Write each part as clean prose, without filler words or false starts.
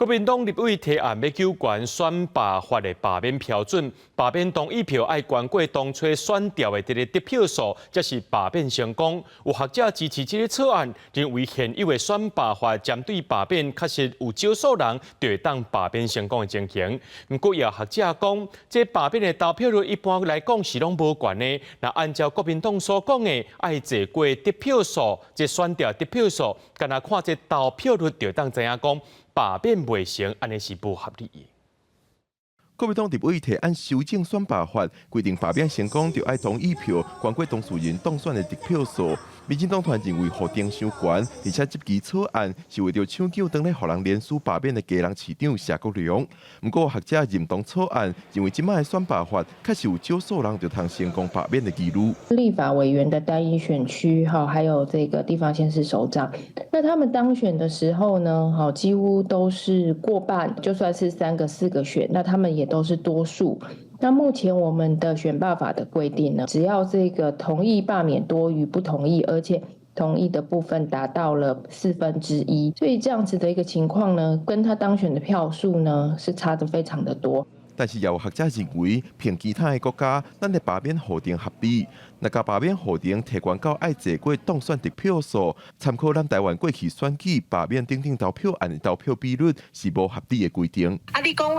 国民党立委提案要求悬选罢法的罢免标准，罢免同意票要悬过当初选调的这个得票数，才是罢免成功。有学者支持这个草案，认为现有的选罢法针对罢免确实有少数人就会当罢免成功的情形。不过，也有学者讲，这罢免的投票率一般来讲是拢无悬的。那按照国民党所讲的，爱坐过得票数，这选调得票数，干那看这投票率就当知影讲。罢免未成，安尼是不合理的。国民党立委提案修正选罢法，规定罢免成功就要同意票悬过当事人当选的得票数。民进党团认为核定伤悬，而且这支草案是为着抢救当日互人连署罢免的家人市长谢国良。不过学者认同草案，认为今摆的选罢法确实有少数人就通成功罢免的记录。立法委员的单一选区，还有这个地方县市首长，那他们当选的时候呢，几乎都是过半，就算是3个、4个选，那他们也都是多数。那目前我们的选罢法的规定呢，只要这个同意罢免多于不同意，而且同意的部分达到了1/4，所以这样子的一个情况呢，跟他当选的票数呢是差得非常的多。但是也有学者认为，凭其他的国家，咱的罢免核定合理。那甲罢免核定提悬到爱坐过当选得票数，参考咱台湾过去选举罢免等投票案的投票比率是无合理的规定。你讲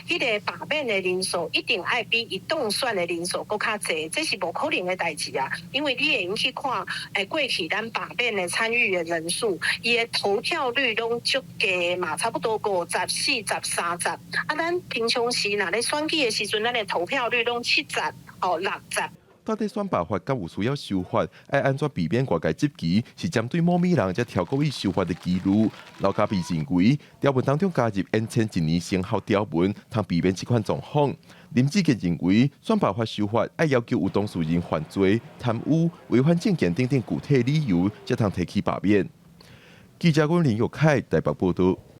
迄个罢免的人数一定爱比伊当选的人数搁较侪，这是无可能的代志啊！因为你会用去看，过去咱罢免的参与的人数，伊的投票率拢足低嘛，差不多50、40、30。咱平常时若咧选举的时阵，咱的投票率拢70、60。到底选罢法敢有需要修法？要安怎避免外界质疑是针对某米人才超过伊修法的记录？老嘉宾认为，条文当中加入延前1年生效条文，通避免这款状况。林志杰认为，选罢法修法要求有当事人犯罪、贪污、违反证件等具体理由，才通提起罢免。记者林玉凯台北报道。